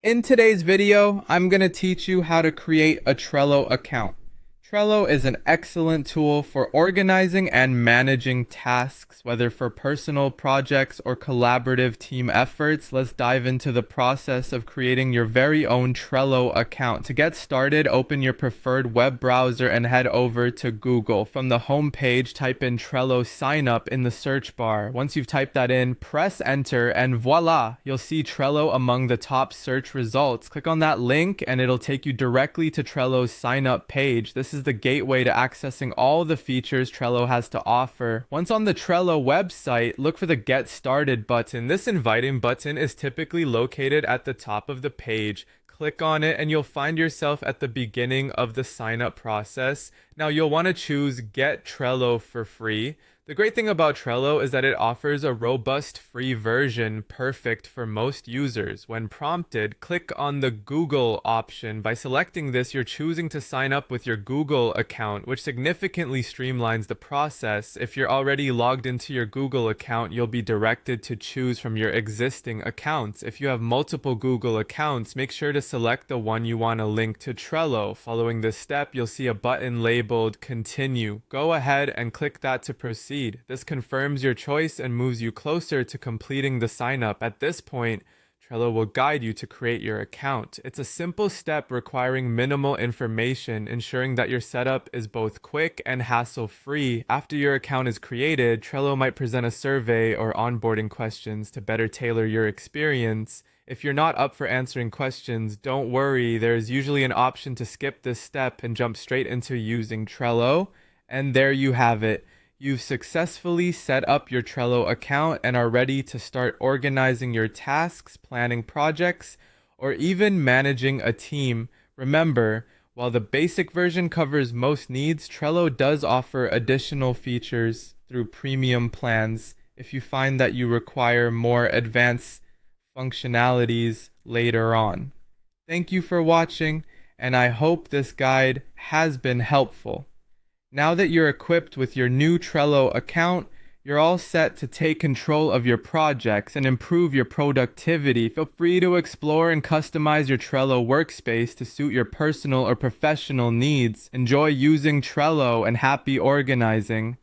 In today's video, I'm going to teach you how to create a Trello account. Trello is an excellent tool for organizing and managing tasks, whether for personal projects or collaborative team efforts. Let's dive into the process of creating your very own Trello account. To get started, open your preferred web browser and head over to Google. From the home page, type in Trello sign up in the search bar. Once you've typed that in, press enter and voila, you'll see Trello among the top search results. Click on that link and it'll take you directly to Trello's sign up page. This is the gateway to accessing all the features Trello has to offer. Once on the Trello website, look for the Get Started button. This inviting button is typically located at the top of the page. Click on it and you'll find yourself at the beginning of the sign up process. Now you'll want to choose Get Trello for free. The great thing about Trello is that it offers a robust free version perfect for most users. When prompted, click on the Google option. By selecting this, you're choosing to sign up with your Google account, which significantly streamlines the process. If you're already logged into your Google account, you'll be directed to choose from your existing accounts. If you have multiple Google accounts, make sure to select the one you want to link to Trello. Following this step, you'll see a button labeled Continue. Go ahead and click that to proceed. This confirms your choice and moves you closer to completing the sign up. At this point, Trello will guide you to create your account. It's a simple step requiring minimal information, ensuring that your setup is both quick and hassle-free. After your account is created, Trello might present a survey or onboarding questions to better tailor your experience. If you're not up for answering questions, don't worry. There's usually an option to skip this step and jump straight into using Trello. And there you have it. You've successfully set up your Trello account and are ready to start organizing your tasks, planning projects, or even managing a team. Remember, while the basic version covers most needs, Trello does offer additional features through premium plans if you find that you require more advanced functionalities later on. Thank you for watching, and I hope this guide has been helpful. Now that you're equipped with your new Trello account, you're all set to take control of your projects and improve your productivity. Feel free to explore and customize your Trello workspace to suit your personal or professional needs. Enjoy using Trello and happy organizing.